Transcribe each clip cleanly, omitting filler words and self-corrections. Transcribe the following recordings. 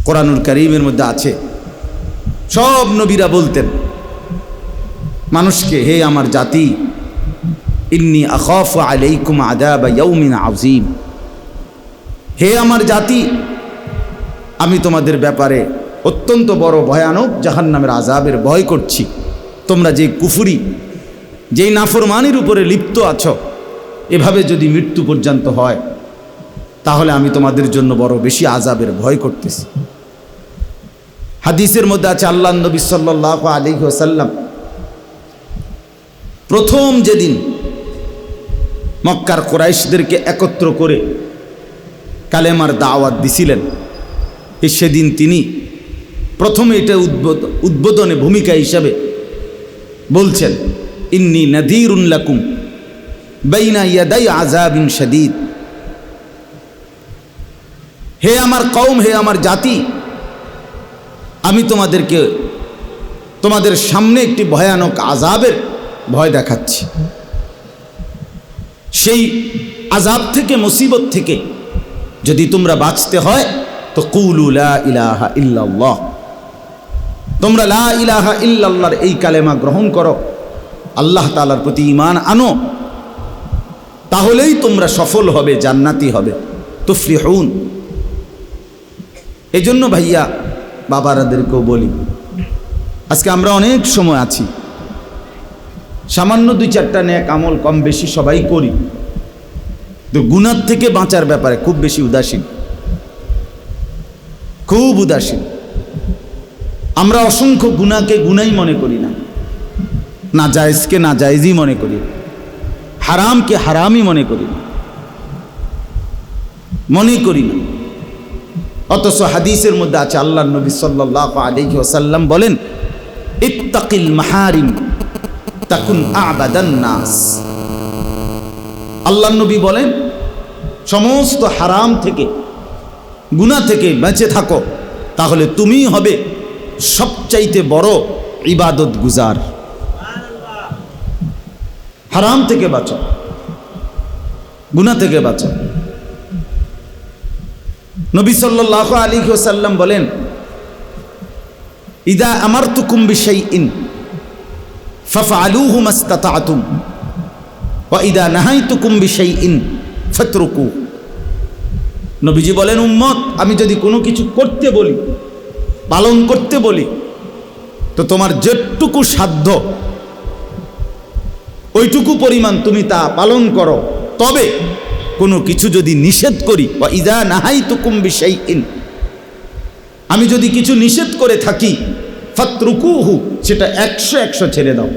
কোরআনুল কারীমের মধ্যে আছে। সব নবীরা বলতেন মানুষকে, হে আমার জাতি, ইন্নী আখাফু আলাইকুম আযাবা ইয়াউমিন আযীম, হে আমার জাতি, আমি তোমাদের ব্যাপারে অত্যন্ত বড় ভয়ানক জাহান্নামের আযাবের ভয় করছি। তোমরা যে কুফরি, যেই নাফরমানির উপরে লিপ্ত আছো, এভাবে যদি মৃত্যু পর্যন্ত হয় তাহলে আমি তোমাদের জন্য বড় বেশি আযাবের ভয় করতেছি। হাদিসের মধ্যে আছে আল্লাহর নবী সাল্লাল্লাহু আলাইহি ওয়াসাল্লাম প্রথম যেদিন মক্কার কুরাইশদেরকে একত্র করে কালেমার দাওয়াত দিছিলেন, সেদিন তিনি প্রথমে এটা উদ্বোধনে ভূমিকা হিসাবে বলছেন, ইন্নী নাযীরুন লাকুম বাইনা ইয়াদাই আযাবিন শাদীদ, হে আমার কওম, হে আমার জাতি, আমি তোমাদেরকে তোমাদের সামনে একটি ভয়ানক আযাবের ভয় দেখাচ্ছি। সেই আযাব থেকে, মুসিবত থেকে যদি তোমরা বাঁচতে হয় তো কুলু লা ইলাহা ইল্লাল্লাহ, তোমরা লা ইলাহা ইল্লাল্লাহর এই কালেমা গ্রহণ করো, আল্লাহ তাআলার প্রতি ঈমান আনো, তাহলেই তোমরা সফল হবে, জান্নাতি হবে, তুফলিহুন। এজন্য ভাইয়া বাবারাদেরকেও বলি, আজকে আমরা অনেক সময় আছি, সামান্য 2-4টা নেক আমল কম বেশি সবাই করি, তো গুনাহ থেকে বাঁচার ব্যাপারে খুব বেশি উদাসীন, খুব উদাসীন। আমরা অসংখ্য গুনাহকে গুনাহই মনে করি না, নাজায়েজকে নাজায়েজই মনে করি, হারামকে হারামই মনে করি না, মনে করি না। অথচ হাদিসের মধ্যে আছে, আল্লাহর নবী সাল্লাল্লাহু আলাইহি ওয়াসাল্লাম বলেন, ইত্তাকিল মাহারিম তাকুন আ'বাদান নাস। আল্লাহর নবী বলেন, সমস্ত হারাম থেকে, গুনাহ থেকে বেঁচে থাকো, তাহলে তুমি হবে সবচাইতে বড় ইবাদত গুজার। হারাম থেকে বাঁচো, গুনাহ থেকে বাঁচো। নবী সাল্লাল্লাহু আলাইহি ওয়াসাল্লাম বলেন, ইদা আমারতুকুম বিশাইইন ফাফআলুহু মাস্তাতা'তুম ওয়া ইদা নাহাইতুকুম বিশাইইন ফাতরুকু। নবীজি বলেন, উম্মত, আমি যদি কোনো কিছু করতে বলি, পালন করতে বলি, তো তোমার যেটুকু সাধ্য ওইটুকু পরিমাণ তুমি তা পালন করো। তবে কোনো কিছু যদি নিষেধ করি, ওয়া ইযা নাহাইতুকুম বিশাইইন, আমি যদি কিছু নিষেধ করে থাকি, ফাতরুকুহু, সেটা 100 ছেড়ে দাও।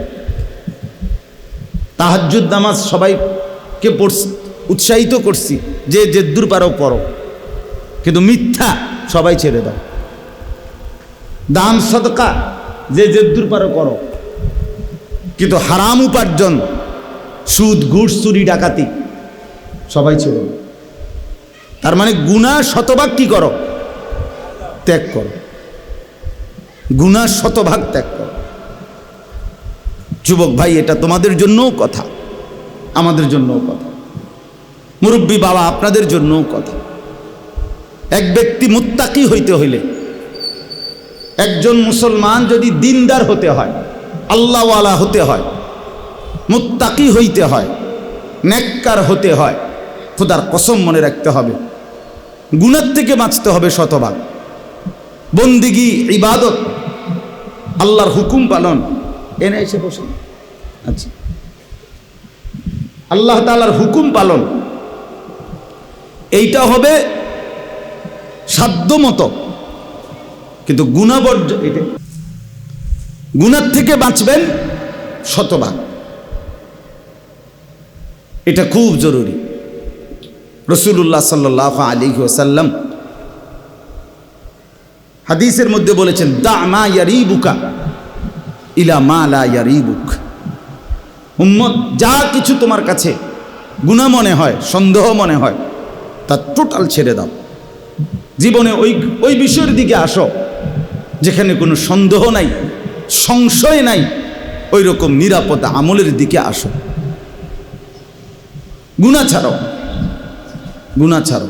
তাহাজ্জুদ নামাজ সবাইকে উৎসাহিত করছি যে যেদ্দুর পারো পড়ো, কিন্তু মিথ্যা সবাই ছেড়ে দাও। দান সদকা যে যেদ্দুর পারো করো, কিন্তু হারাম উপার্জন, সুদ, ঘুষ, চুরি, ডাকাতি সবাই ছেড়ে দাও। তার মানে গুনাহ শতভাগ কি করো? ত্যাগ করো। গুনাহ শতভাগ ত্যাগ করো। যুবক ভাই, এটা তোমাদের জন্যও কথা, আমাদের জন্যও কথা, মুরব্বী বাবা আপনাদের জন্যও কথা। এক ব্যক্তি মুত্তাকি হইতে হইলে, একজন মুসলমান যদি দিনদার হতে হয়, আল্লাহওয়ালা হতে হয়, মুত্তাকি হইতে হয়, নেককার হতে হয়, খোদার কসম মনে রাখতে হবে, গুনাহ থেকে বাঁচতে হবে শতভাগ। বন্দিগি, ইবাদত, আল্লাহর হুকুম পালন, এনে এসে বসে, আচ্ছা, আল্লাহ তাআলার হুকুম পালন, এইটা হবে সাধ্য মতো। কিন্তু গুনাহ বর্জন, এটা গুনাহ থেকে বাঁচবেন শতভাগ, এটা খুব জরুরি। রাসূলুল্লাহ সাল্লাল্লাহু আলাইহি ওয়াসাল্লাম হাদিসের মধ্যে বলেছেন, দা মা ইয়ারিবুকা ইলা মা লা ইয়ারিবুক। উম্মত, যা কিছু তোমার কাছে গুনাহ মনে হয়, সন্দেহ মনে হয়, তা টোটাল ছেড়ে দাও। জীবনে ওই বিষয়ের দিকে আসো যেখানে কোনো সন্দেহ নাই, সংশয় নাই, ওই রকম নিরাপদ আমলের দিকে আসো। গুনাহ ছাড়ো, গুনাহ ছাড়ো।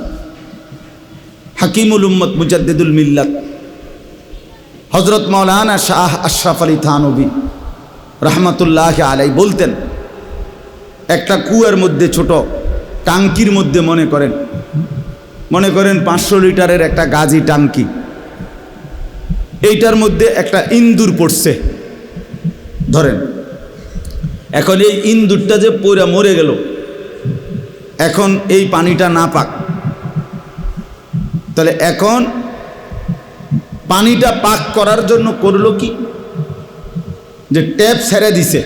হাকিমুল উম্মত মুজাদ্দিদুল মিল্লাত হযরত মাওলানা শাহ আশরাফ আলী থানভী রহমতুল্লাহ আলাই বলতেন, একটা কুয়ার মধ্যে ছোট টাঙ্কির মধ্যে মনে করেন 500 লিটারের একটা গাজি টাঙ্কি, এইটার মধ্যে একটা ইন্দুর পড়ছে ধরেন। এখন এই ইন্দুরটা যে পইরা মরে গেল, এখন এই পানিটা না পাক, তাহলে এখন পানিটা পাক করার জন্য করলো কি, যে ট্যাপ ছেড়ে দিছে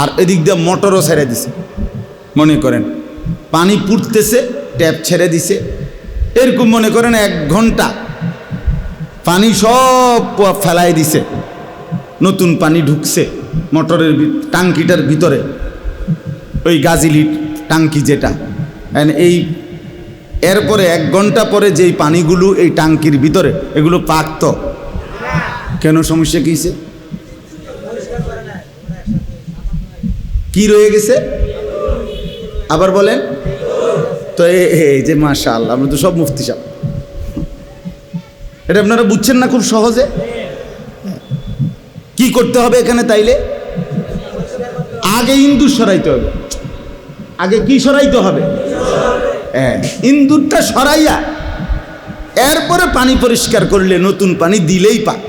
আর এদিক দিয়ে মোটরও ছেড়ে দিছে। মনে করেন পানি পুড়তেছে, ট্যাপ ছেড়ে দিছে, এরকম মনে করেন 1 ঘন্টা পানি সব ফেলাই দিছে, নতুন পানি ঢুকছে মোটরের টাঙ্কিটার ভিতরে, ওই গাজিলি টাঙ্কি যেটা। এই এরপরে 1 ঘন্টা পরে যেই পানিগুলো এই টাঙ্কির ভিতরে, এগুলো পাকত কেন? সমস্যা কী হয়েছে? কি রয়ে গেছে আবার বলেন তো? এই যে মাশাআল্লাহ, আমরা তো সব মুফতি সাহেব, এটা আপনারা বুঝছেন না খুব সহজে। কি করতে হবে এখানে? তাইলে আগে ইন্দুর সরাইতে হবে। আগে কি সরাইতে হবে? ইন্দুরটা সরাইয়া এরপরে পানি পরিষ্কার করলে, নতুন পানি দিলেই পাক।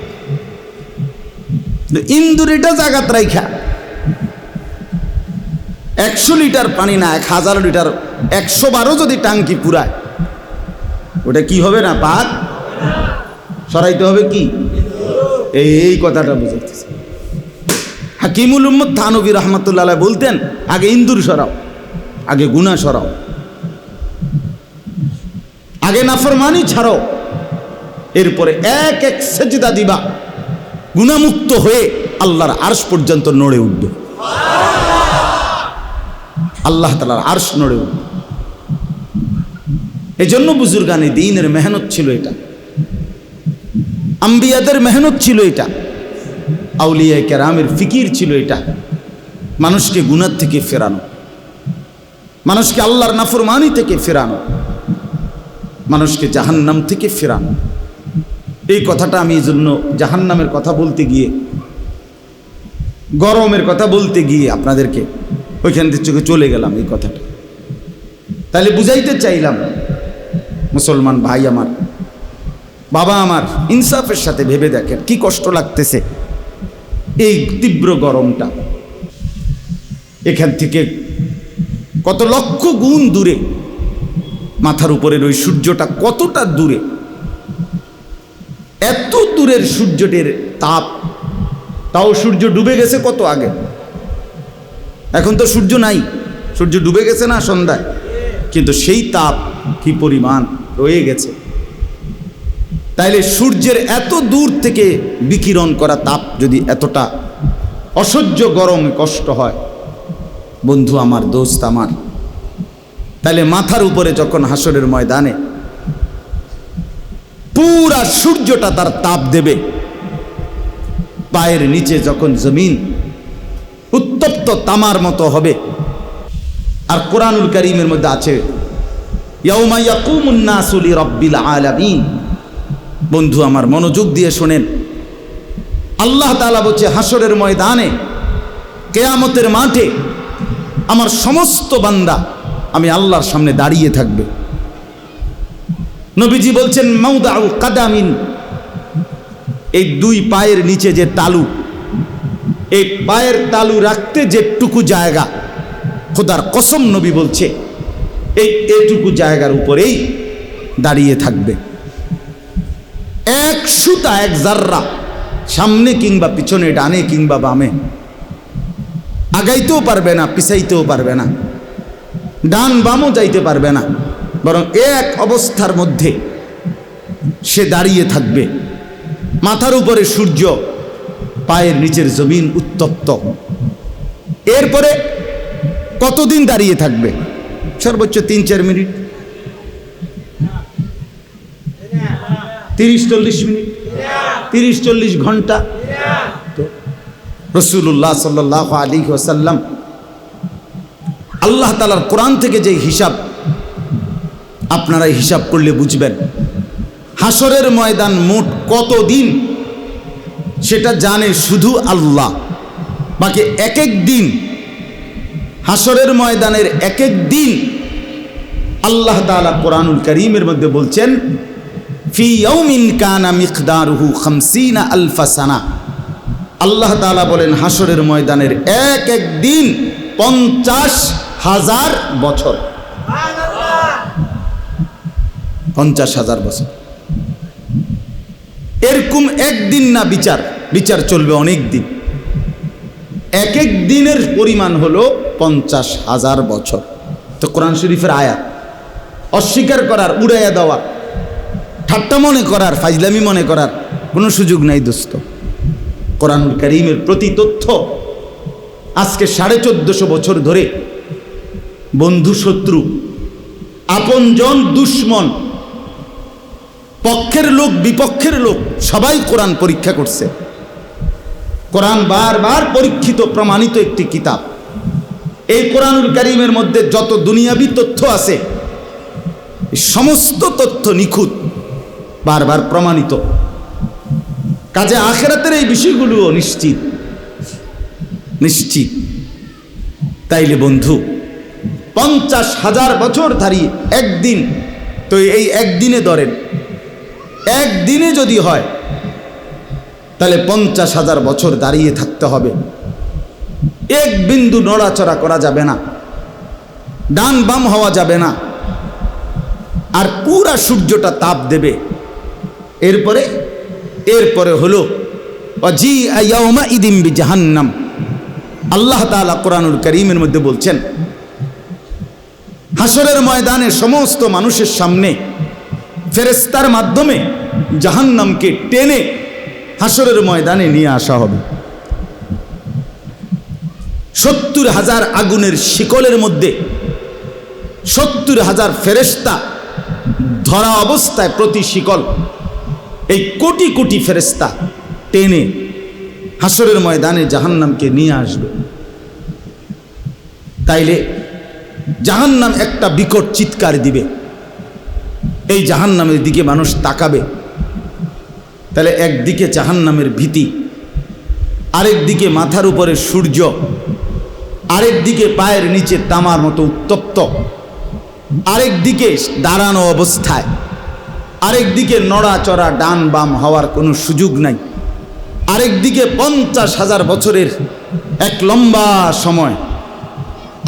ইন্দুর এটা জাগাত রাইখা 100 লিটার পানি না, 1000 লিটার, 112 যদি টাঙ্কি পুরায়, ওটা কি হবে না? পাক। সরাইতে হবে কি? এই কথাটা বুঝাইতেছে। হাকিমুল উম্মত থানভী রহমতুল্লাহ আলাইহি বলতেন, আগে ইন্দুর সরাও, আগে গুনাহ সরাও, আগে নাফরমানি ছাড়ো, এরপরে এক এক সেজদা দিবা, গুনাহমুক্ত হয়ে আল্লাহর আরশ পর্যন্ত নড়ে উঠবে। আল্লাহ তাআলার আরশ নড়ে উঠবে। এই জন্য বুজুর্গানে দ্বীনের মেহনত ছিল এটা, আম্বিয়াদের মেহনত ছিল এটা, আউলিয়া কেরামের ফিকির ছিল এটা, মানুষকে গুনাহ থেকে ফেরানো, মানুষকে আল্লাহর নাফরমানি থেকে ফেরানো, মানুষকে জাহান্নাম থেকে ফেরানো। এই কথাটা আমি এই জন্য জাহান্নামের কথা বলতে গিয়ে, গরমের কথা বলতে গিয়ে আপনাদেরকে ওইখান থেকে চলে গেলাম এই কথাটা। তাহলে বুঝাইতে চাইলাম, মুসলমান ভাই আমার, বাবা আমার, ইনসাফের সাথে ভেবে দেখেন কি কষ্ট লাগতেছে এই তীব্র গরমটা। এখান থেকে কত লক্ষ গুণ দূরে, মাথার উপরের ওই সূর্যটা কতটা দূরে, এত দূরের সূর্যটির তাপ, তাও সূর্য ডুবে গেছে কত আগে। এখন তো সূর্য নাই, সূর্য ডুবে গেছে না সন্ধ্যায়, কিন্তু সেই তাপ কি পরিমাণ রয়ে গেছে। তাইলে সূর্যের এত দূর থেকে বিকিরণ করা তাপ যদি এতটা অসহ্য গরমে কষ্ট হয়, বন্ধু আমার, দোস্ত আমার, তাহলে মাথার উপরে যখন হাসরের ময়দানে পুরা সূর্যটা তার তাপ দেবে, পায়ের নিচে যখন জমিন উত্তপ্ত তামার মতো হবে। আর কোরআনুল কারীমের মধ্যে আছে, ইয়াউমা ইয়াকুমুন নাসু লিরাব্বিল আলামিন। বন্ধু আমার, মনোযোগ দিয়ে শোনেন, আল্লাহ তাআলা বলছে হাসরের ময়দানে, কিয়ামতের মাঠে আমার সমস্ত বান্দা আমি আল্লাহর সামনে দাঁড়িয়ে থাকবে। নবীজি বলছেন, মাউদাউ কাদামিন, এই 2 পায়ের নিচে যে তালু, এই পায়ের তালু রাখতে যেটুকু জায়গা, খোদার কসম নবী বলছে এইটুকু জায়গার উপরেই দাঁড়িয়ে থাকবে। 1 সুতা, 1 জাররা সামনে কিংবা পিছনে, ডানে কিংবা বামে আগাইতেও পারবে না, পিছাইতেও পারবে না, ডান বামও যাইতে পারবে না, বরং এক অবস্থার মধ্যে সে দাঁড়িয়ে থাকবে। মাথার উপরে সূর্য, পায়ের নিচের জমিন উত্তপ্ত। এরপরে কতদিন দাঁড়িয়ে থাকবে? সর্বোচ্চ 3-4 মিনিট, 30-40 মিনিট, 30-40 ঘন্টা। রাসূলুল্লাহ সাল্লাল্লাহু আলাইহি ওয়াসাল্লাম আল্লাহ তাআলার কোরআন থেকে যে হিসাব, আপনারা হিসাব করলে বুঝবেন হাসরের ময়দান মোট কতদিন সেটা জানে শুধু আল্লাহ। বাকি এক এক দিন, হাসরের ময়দানের এক এক দিন আল্লাহ তাআলা কোরআনুল কারীমের মধ্যে বলছেন, ফি ইয়াউমিন কানা মিকদারুহু 50 আলফ সানা। আল্লাহ তাআলা বলেন হাসরের ময়দানের এক এক দিন 50,000 বছর। 50,000 বছর। এরকম একদিন না বিচার, বিচার চলবে অনেক দিন। এক এক দিনের পরিমাণ হলো 50,000 বছর। তো কোরআন শরীফের আয়াত অস্বীকার করার, উড়াইয়া দেওয়ার, ঠাট্টা মনে করার, ফাজলামি মনে করার কোনো সুযোগ নাই দোস্ত। কোরআনুল কারীমের প্রতি তথ্য আজকে 1450 বছর ধরে বন্ধু শত্রু, আপনজন দুশ্মন, পক্ষের লোক বিপক্ষের লোক সবাই কোরআন পরীক্ষা করছে। কোরআন বারবার পরীক্ষিত প্রমাণিত একটি কিতাব। এই কোরআনুল কারীমের মধ্যে যত দুনিয়াবি তথ্য আছে সমস্ত তথ্য নিখুঁত, বারবার প্রমাণিত। কাজে আখিরাতের এই বিষয়গুলোও নিশ্চিত নিশ্চিত। তাইলে বন্ধু 50,000 বছর দাঁড়িয়ে একদিন, তো এই একদিনে ধরেন, একদিনে যদি হয় তাহলে 50,000 বছর দাঁড়িয়ে থাকতে হবে। এক বিন্দু নড়াচড়া করা যাবে না, ডান বাম হওয়া যাবে না, আর পুরা সূর্যটা তাপ দেবে। এরপরে হলো ওয়াজিআ ইয়াউমাইদিন বিজাহান্নাম। আল্লাহ তাআলা কোরআনুল কারীমের মধ্যে বলছেন হাসরের ময়দানে সমস্ত মানুষের সামনে ফেরেশতার মাধ্যমে জাহান্নামকে টেনে হাসরের ময়দানে নিয়ে আসা হবে। 70,000 আগুনের শিকলের মধ্যে 70,000 ফেরেশতা ধরা অবস্থায়, প্রতি শিকল এই কোটি কোটি ফেরেশতা টেনে হাসরের ময়দানে জাহান্নামকে নিয়ে আসবে। তাইলে জাহান্নাম একটা বিকট চিৎকার দিবে, এই জাহান্নামের দিকে মানুষ তাকাবে। তাহলে একদিকে জাহান্নামের ভীতি, আরেক দিকে মাথার উপরে সূর্য, আরেক দিকে পায়ের নিচে তামার মতো উত্তপ্ত, আরেক দিকে দাঁড়ানো অবস্থায়, আরেক দিকে নড়াচড়া ডান বাম হওয়ার কোনো সুযোগ নাই, আরেক দিকে 50,000 বছরের এক লম্বা সময়,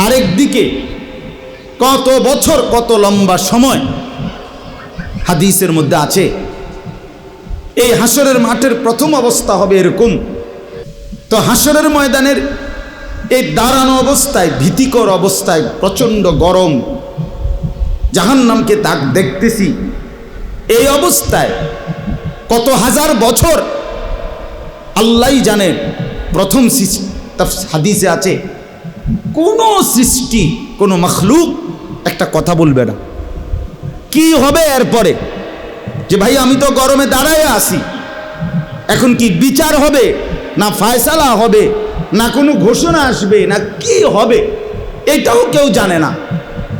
আরেক দিকে কত বছর, কত লম্বা সময়। হাদিসের মধ্যে আছে এই হাসরের মাঠের প্রথম অবস্থা হবে এরকম। তো হাসরের ময়দানের এই দাঁড়ানো অবস্থায়, ভীতিকর অবস্থায়, প্রচণ্ড গরম, জাহান্নামকে তাক দেখতেছি, এই অবস্থায় কত হাজার বছর আল্লাহই জানেন। প্রথম হাদিসে আছে কোনো সৃষ্টি, কোনো মাখলুক একটা কথা বলবে না। কি হবে এরপরে? যে ভাই আমি তো গরমে দাঁড়ায় আছি, এখন কি বিচার হবে, না ফায়সালা হবে, না কোনো ঘোষণা আসবে, না কি হবে, এটাও কেউ জানে না।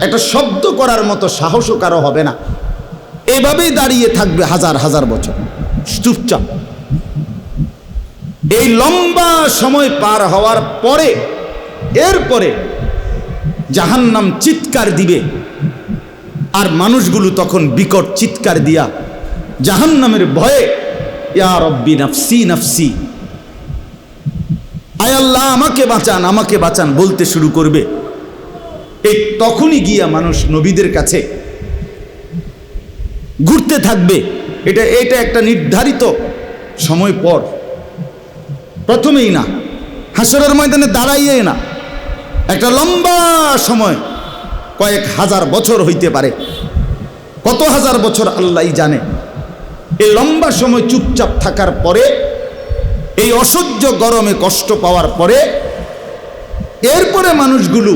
একটা শব্দ করার মতো সাহসও কারো হবে না। এভাবেই দাঁড়িয়ে থাকবে হাজার হাজার বছর চুপচাপ। এই লম্বা সময় পার হওয়ার পরে, এরপরে জাহান্নাম চিৎকার দিবে, আর মানুষগুলো তখন বিকট চিৎকার দিয়া জাহান্নামের ভয়ে ইয়া রব্বি নাফসি নাফসি, আয় আল্লাহ আমাকে বাঁচান, আমাকে বাঁচান বলতে শুরু করবে। এই তখনই গিয়া মানুষ নবীদের কাছে ঘুরতে থাকবে। এটা একটা নির্ধারিত সময় পর, প্রথমেই না, হাসরের ময়দানে দাঁড়াইয়ে না, একটা লম্বা সময়, কয়েক হাজার বছর হইতে পারে, কত হাজার বছর আল্লাহই জানে। এই লম্বা সময় চুপচাপ থাকার পরে, এই অসহ্য গরমে কষ্ট পাওয়ার পরে, এরপরে মানুষগুলো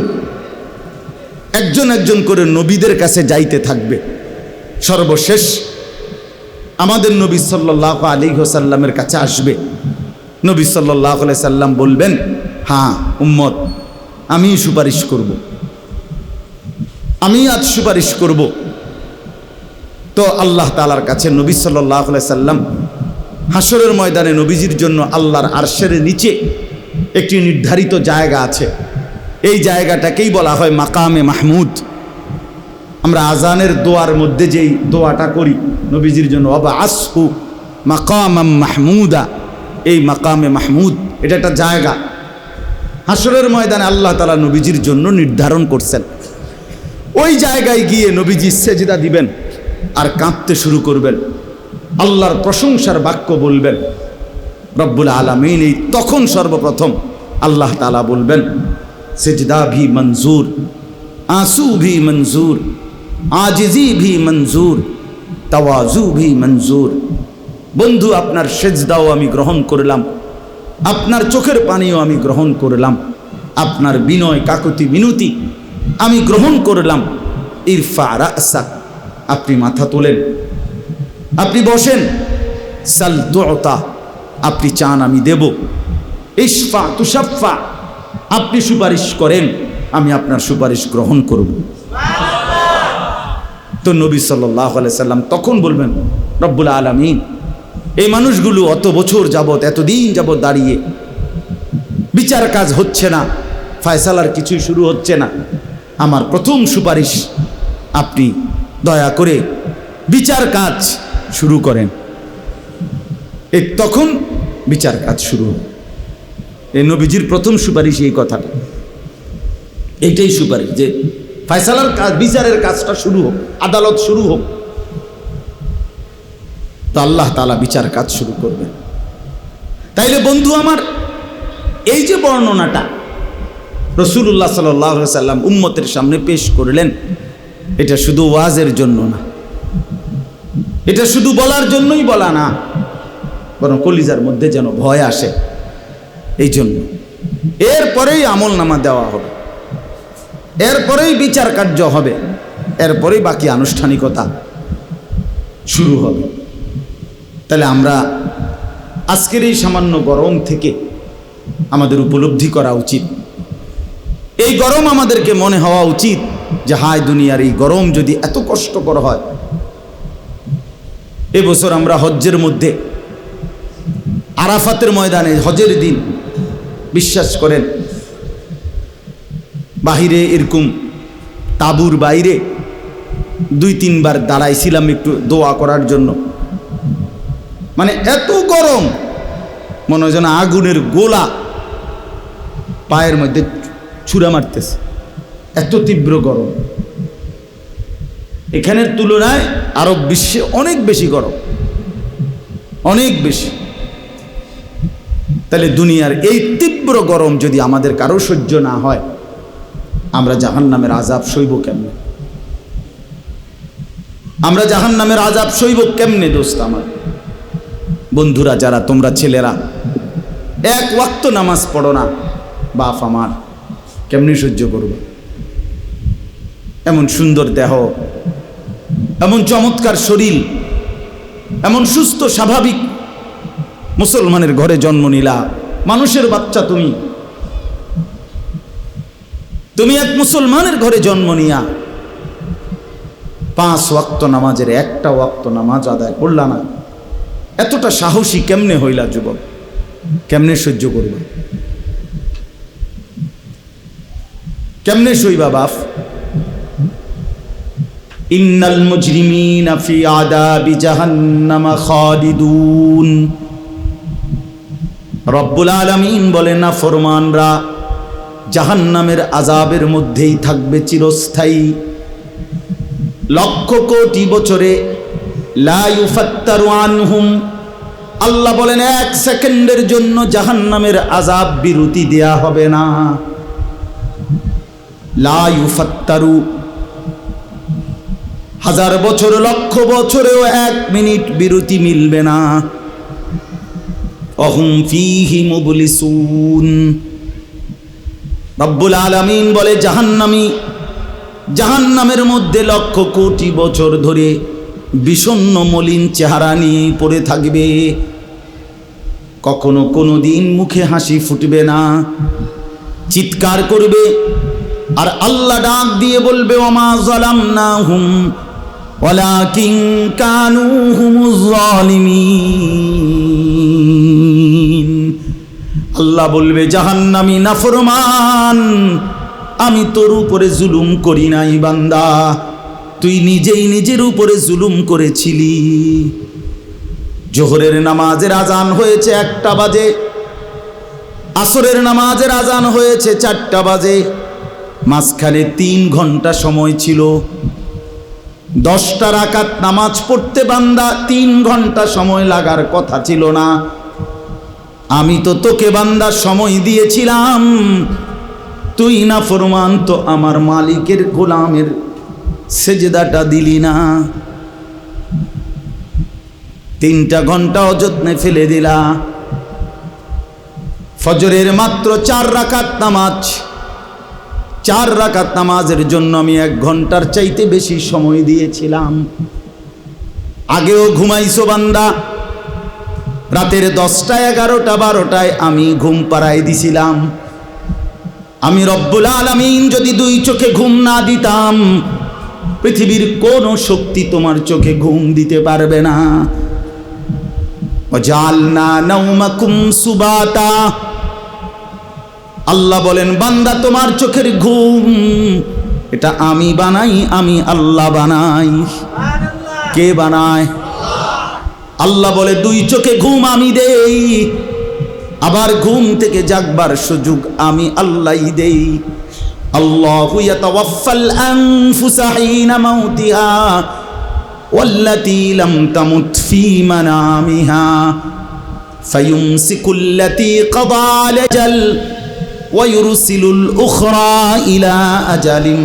একজন একজন করে নবীদের কাছে যাইতে থাকবে। সর্বশেষ আমাদের নবী সাল্লাল্লাহু আলাইহি ওয়াসাল্লামের কাছে আসবে। নবী সাল্লাল্লাহু আলাইহি সাল্লাম বলবেন, হ্যাঁ উম্মত, আমি সুপারিশ করব, আমি আজ সুপারিশ করব। তো আল্লাহ তাআলার কাছে নবী সাল্লাল্লাহু আলাইহি সাল্লাম হাসরের ময়দানে নবীজির জন্য আল্লাহর আরশের নিচে একটি নির্ধারিত জায়গা আছে। এই জায়গাটাকেই বলা হয় মাকামে মাহমুদ। আমরা আজানের দোয়ার মধ্যে যেই দোয়াটা করি নবীজির জন্য, ওয়া আসহু মাকামাম মাহমুদা, এই মাকামে মাহমুদ এটা একটা জায়গা হাসরের ময়দানে আল্লাহ তাআলা নবীজির জন্য নির্ধারণ করছেন। ওই জায়গায় গিয়ে নবীজি সেজদা দিবেন আর কাঁদতে শুরু করবেন, আল্লাহর প্রশংসার বাক্য বলবেন। রব্বুল আলামিন এই তখন সর্বপ্রথম আল্লাহ তাআলা বলবেন, সেজদা ভি মঞ্জুর, आंसू भी मंजूर, आजिजी भी मंजूर, तवाजु भी मंजूर। বন্ধু আপনার সেজদাও আমি গ্রহণ করলাম, আপনার চোখের পানিও আমি গ্রহণ করলাম, আপনার বিনয় কাকুতি মিনতি আমি গ্রহণ করলাম। ইরফা রাসাক, আপনি মাথা তোলেন, আপনি বসেন। সাল তুতা, আপনি চান আমি দেব। ইশফা তুশাফা, আপনি সুপারিশ করেন আমি আপনার সুপারিশ গ্রহণ করব। তো নবী সাল্লাল্লাহু আলাইহি সাল্লাম তখন বলবেন, রব্বুল আলামিন এই মানুষগুলো অত বছর যাবত এতদিন যাবত দাঁড়িয়ে বিচার কাজ হচ্ছে না, ফয়সালার কিছুই শুরু হচ্ছে না, আমার প্রথম সুপারিশ আপনি দয়া করে বিচার কাজ শুরু করেন। এই তখন বিচার কাজ শুরু হবে। এই নবীজির প্রথম সুপারিশ এই কথাটা, এইটাই সুপারিশ যে ফয়সালার কাজ, বিচারের কাজটা শুরু হোক, আদালত শুরু হোক। তো আল্লাহ তাআলা বিচার কাজ শুরু করবেন। তাইলে বন্ধু আমার, এই যে বর্ণনাটা রাসূলুল্লাহ সাল্লাল্লাহু আলাইহি সাল্লাম উম্মতের সামনে পেশ করলেন, এটা শুধু ওয়াজের জন্য না, এটা শুধু বলার জন্যই বলা না, বরং কলিজার মধ্যে যেন ভয় আসে এই জন্য। এরপরেই আমল নামা দেওয়া হবে, এরপরেই বিচার কার্য হবে, এরপরেই বাকি আনুষ্ঠানিকতা শুরু হবে। তাহলে আমরা আজকের এই সামান্য গরম থেকে আমাদের উপলব্ধি করা উচিত, এই গরম আমাদেরকে মনে হওয়া উচিত যে হায় দুনিয়ার এই গরম যদি এত কষ্টকর হয়। এবছর আমরা হজ্জের মধ্যে আরাফাতের ময়দানে হজের দিন বিশ্বাস করেন বাহিরে এরকম তাঁবুর বাইরে 2-3 বার দাঁড়াইছিলাম একটু দোয়া করার জন্য। মানে এত গরম, মনে হয় যেন আগুনের গোলা পায়ের মধ্যে ছুঁড়া মারতেছে, এত তীব্র গরম। এখানের তুলনায় আরব বিশ্বে অনেক বেশি গরম, অনেক বেশি। তাহলে দুনিয়ার এই তীব্র গরম যদি আমাদের কারো সহ্য না হয়, আমরা জাহান্নামের আযাব সইব কেমনে? আমরা জাহান্নামের আযাব সইব কেমনে? দোস্ত আমার, বন্ধুরা যারা তোমরা ছেলেরা এক ওয়াক্ত নামাজ পড়ো না, বাপ আমার কেমনি সহ্য করবে? এমন সুন্দর দেহ, এমন চমৎকার শরীর, এমন সুস্থ স্বাভাবিক মুসলমানের ঘরে জন্ম নিলা, মানুষের বাচ্চা তুমি এক মুসলমানের ঘরে জন্ম নিয়া 5 ওয়াক্ত নামাজের একটা ওয়াক্ত নামাজ আদায় করলা না। এতটা সাহসী কেমনে হইলা যুবক? কেমনে সহ্য করবা? কেমনে সইবা বাপ? ইন্নাল মুজরিমিনা ফি আযাবি জাহান্নাম খালিদুন। রব্বুল আলামিন বলেন, না ফরমানরা জাহান্নামের আযাবের মধ্যেই থাকবে চিরস্থায়ী, লক্ষ কোটি বছরে। লা ইউফাত্তারু আনহুম, আল্লাহ বলেন 1 সেকেন্ডের জন্য জাহান্নামের আযাব বিরতি দেয়া হবে না। লা ইউফাত্তারু, 1000 বছর লক্ষ বছরেও 1 মিনিট বিরতি মিলবে না। অহুম ফীহি মুবলিসুন। রব্বুল আলামিন বলে জাহান্নামের মধ্যে লক্ষ কোটি বছর ধরে বিষণ্ণ মলিন চেহারা নিয়ে পড়ে থাকবে, কখনো কোনো দিন মুখে হাসি ফুটবে না, চিৎকার করবে। আর আল্লাহ ডাক দিয়ে বলবে, ওমা যালামনাহুম ওয়ালাকিন কানু হুমুজ জালিমিন। আল্লাহ বলবে, জাহান্নামী নাফরমান, আমি তোর উপরে জুলুম করি নাই বান্দা, তুই নিজেই নিজের উপরে জুলুম করেছিলি। জোহরের নামাজের আজান হয়েছে 1টা বাজে, আসরের নামাজের আজান হয়েছে 4টা বাজে, মাঝখানে 3 ঘন্টা সময় ছিল। 10টা রাকাত নামাজ পড়তে বান্দা 3 ঘন্টা সময় লাগার কথা ছিল না। আমি তো তোকে বান্দা সময় দিয়েছিলাম, তুই নাফরমান, তো আমার মালিকের গোলামের সেজদাটা দিলি না। 3টা ঘন্টা অযত্নে ফেলে দিলা। ফজরের মাত্র 4 রাকাত নামাজ, 4 রাকাত নামাজের জন্য আমি 1 ঘন্টার চাইতে বেশি সময় দিয়েছিলাম। আগেও ঘুমাইছো বান্দা, রাতের 10টা 11টা 12টায় আমি ঘুম পাড়ায় দিছিলাম। আমি রব্বুল আলামিন যদি 2 চোখে ঘুম না দিতাম, পৃথিবীর কোন শক্তি তোমার চোখে ঘুম দিতে পারবে না। ওয়াজআলনা নাওমাকুম সুবাতা, আল্লাহ বলেন বান্দা তোমার চোখের ঘুম এটা আমি বানাই, আমি আল্লাহ বানাই। কে বানায়? আল্লাহ বলে 2 চোখে ঘুম আমি দেই, আবার ঘুম থেকে জাগবার সুযোগ আমি আল্লাহই দেই। আল্লাহু ইয়াতাওয়াফাল আনফুসা হিনা মাউতিহা ওয়াল্লাতী লাম তামুত ফী মানামিহা ফায়ুমসিকুল্লাতী কাদা আলাজাল ওয়া ইউরসিলুল উখরা ইলা আজালিম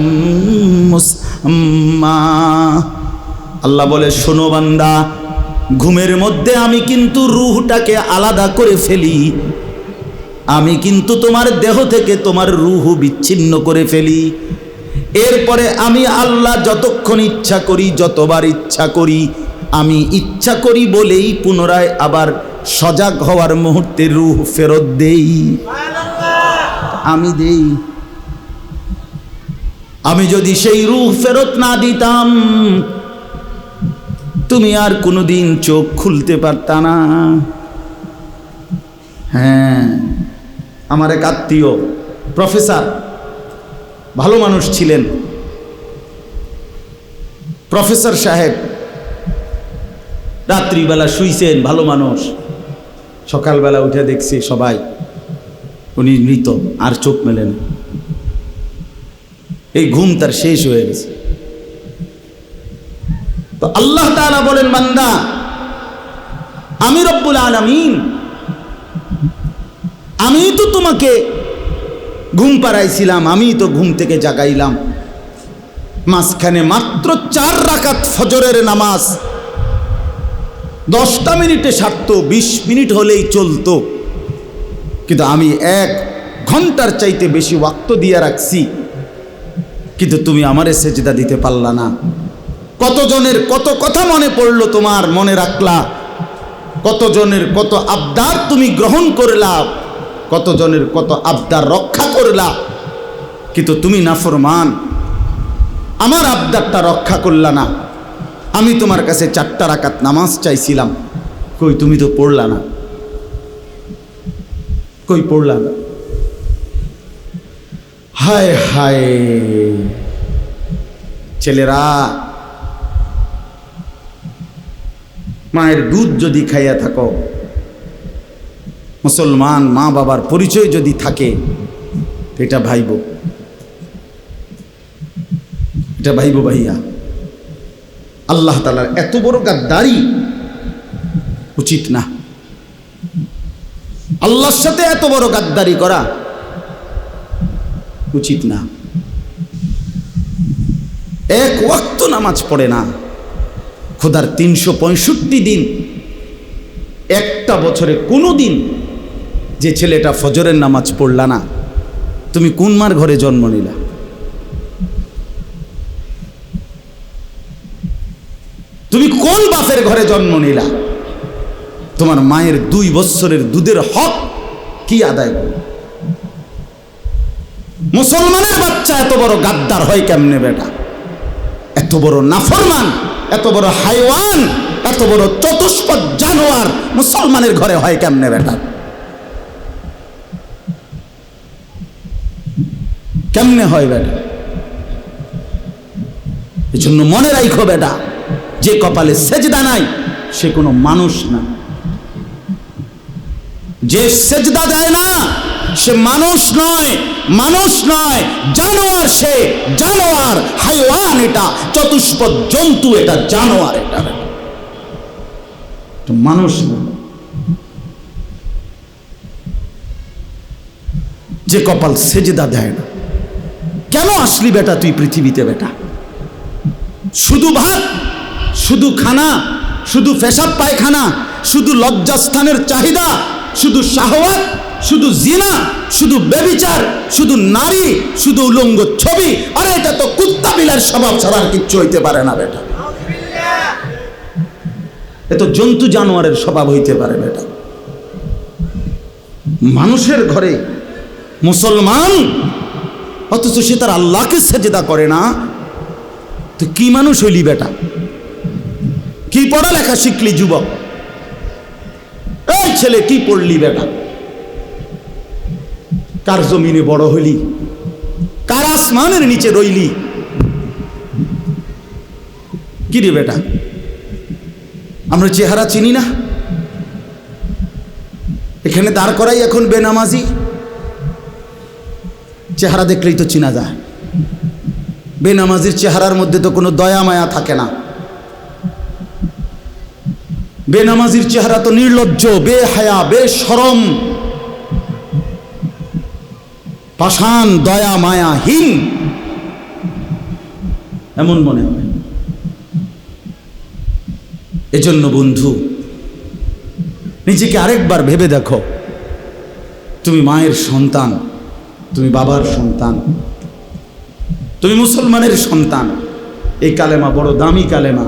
মুসাম্মা। আল্লাহ বলে, শোনো বান্দা, ঘুমের মধ্যে আমি কিন্তু রূহটাকে আলাদা করে ফেলি, আমি কিন্তু তোমার দেহ থেকে তোমার রূহ বিচ্ছিন্ন করে ফেলি। এরপরে আমি আল্লাহ যতক্ষণ ইচ্ছা করি, যতবার ইচ্ছা করি, আমি ইচ্ছা করি বলেই পুনরায় আবার সজাগ হওয়ার মুহূর্তে রূহ ফেরত দেই। আমি দেই। আমি যদি সেই রূহ ফেরত না দিতাম, তুমি আর কোনোদিন চোখ খুলতে পারতা না। হ্যাঁ, আমার এক আত্মীয় প্রফেসর, ভালো মানুষ ছিলেন। প্রফেসর সাহেব রাত্রিবেলা শুইছেন, ভালো মানুষ। সকালবেলা উঠে দেখছি সবাই উনি মৃত, আর চোখ মেলেন। এই ঘুম তার শেষ হয়ে গেছে। তো আল্লাহ তাআলা বলেন, বান্দা আমি রব্বুল আলামিন, আমি তো তোমাকে ঘুম পাড়াইছিলাম, আমি তো ঘুম থেকে জাগাইলাম। মাঝখানে মাত্র 4 রাকাত ফজরের নামাজ 10টা মিনিটে সারতো, 20 মিনিট হলেই চলতো, কিন্তু আমি 1 ঘন্টার চাইতে বেশি ওয়াক্ত দিয়ে রাখছি, কিন্তু তুমি আমারে সেজদা দিতে পারলা না। কতজনের কত কথা মনে পড়লো, তোমার মনে রাখলা, কতজনের কত আবদার তুমি গ্রহণ করলা, কতজনের কত আবদার রক্ষা করলা, কিন্তু তুমি নাফরমান, আমার আবদারটা রক্ষা করলা না। আমি তোমার কাছে 4টা রাকাত নামাজ চাইছিলাম, কই তুমি তো পড়লা না, কই পড়লা না। হায় হায় ছেলেরা, মায়ের দুধ যদি খাইয়া থাকো, মুসলমান মা বাবার পরিচয় যদি থাকে, এটা ভাইব, এটা ভাইব ভাইয়া। আল্লাহ তাআলার এত বড় গাদ্দারি উচিত না। আল্লাহর সাথে এত বড় গাদ্দারি করা উচিত না। 1 ওয়াক্ত নামাজ পড়ে না, খোদার 365 দিন, একটা বছরে কোনো দিন যে ছেলেটা ফজরের নামাজ পড়লা না, তুমি কোন মার ঘরে জন্ম নিলা? তুমি কোন বাপের ঘরে জন্ম নিলা? তোমার মায়ের 2 বছরের দুধের হক কি আদায় করো? মুসলমানের বাচ্চা এত বড় গাদ্দার হয় কেমনে বেটা? এত বড় নাফরমান, এত বড় হাইওয়ান, এত বড় চতুষ্পদ জানোয়ার মুসলমানের ঘরে হয় কেমনে বেটা? কেমনে হয় বেটা? এজন্য মনে রাখো বেটা, যে কপালে সেজদা নাই সে কোনো মানুষ না। যে সেজদা দেয় না সে মানুষ নয়, মানুষ নয়, জানোয়ার। সে জানোয়ার, হাইওয়ান। এটা চতুষ্পদ জন্তু, এটা জানোয়ার, এটা মানুষ না। যে কপাল সেজদা দেয় না। কেন আসলি বেটা তুই পৃথিবীতে বেটা? শুধু ভাত, শুধু খানা, শুধু পেশাব পায়খানা, শুধু লজ্জাস্থানের চাহিদা, শুধু শাহওয়াত, শুধু জিনা, শুধু ব্যভিচার, শুধু নারী, শুধু উলঙ্গ ছবি। আরে এটা তো কুত্তা বিলার স্বভাব ছাড়া আর কিচ্ছু হইতে পারে না বেটা। এ তো জন্তু জানোয়ারের স্বভাব হইতে পারে বেটা। মানুষের ঘরে মুসলমান, অথচ সে তার আল্লাহকে সেজদা করে না। তো কি মানুষ হইলি বেটা? কি পড়ালেখা শিখলি যুবক? এই ছেলে কি পড়লি বেটা? কার জমিনে বড় হইলি? কার আসমানের নিচে রইলি? কি রে বেটা? আমরা চেহারা চিনি না? এখানে দাঁড় করাই এখন বেনামাজি। চেহারা দেখলেই তো চিনা যায়। বেনামাজির চেহারার মধ্যে তো কোনো দয়া মায়া থাকে না। বেনামাজির চেহারা তো নির্লজ্জ, বেহায়া, বেশরম, পাষাণ, দয়া মায়াহীন এমন মনে হয়। এজন্য বন্ধু, নিজেকে আরেকবার ভেবে দেখো। তুমি মায়ের সন্তান, তুমি বাবার সন্তান, তুমি মুসলমানের সন্তান। এই কালেমা বড় দামি কালেমা।